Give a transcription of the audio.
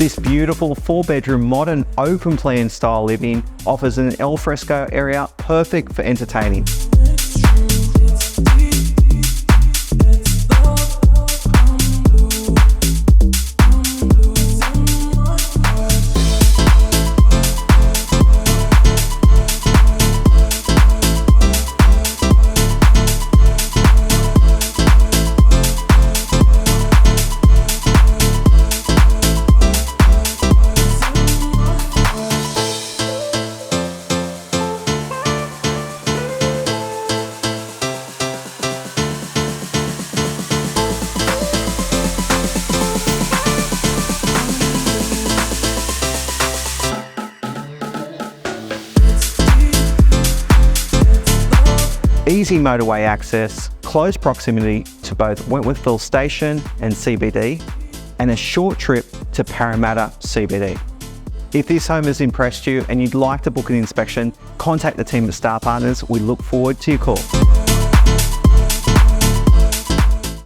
This beautiful 4-bedroom modern open plan style living offers an alfresco area perfect for entertaining. Easy motorway access, close proximity to both Wentworthville Station and CBD, and a short trip to Parramatta CBD. If this home has impressed you and you'd like to book an inspection, contact the team of Star Partners. We look forward to your call.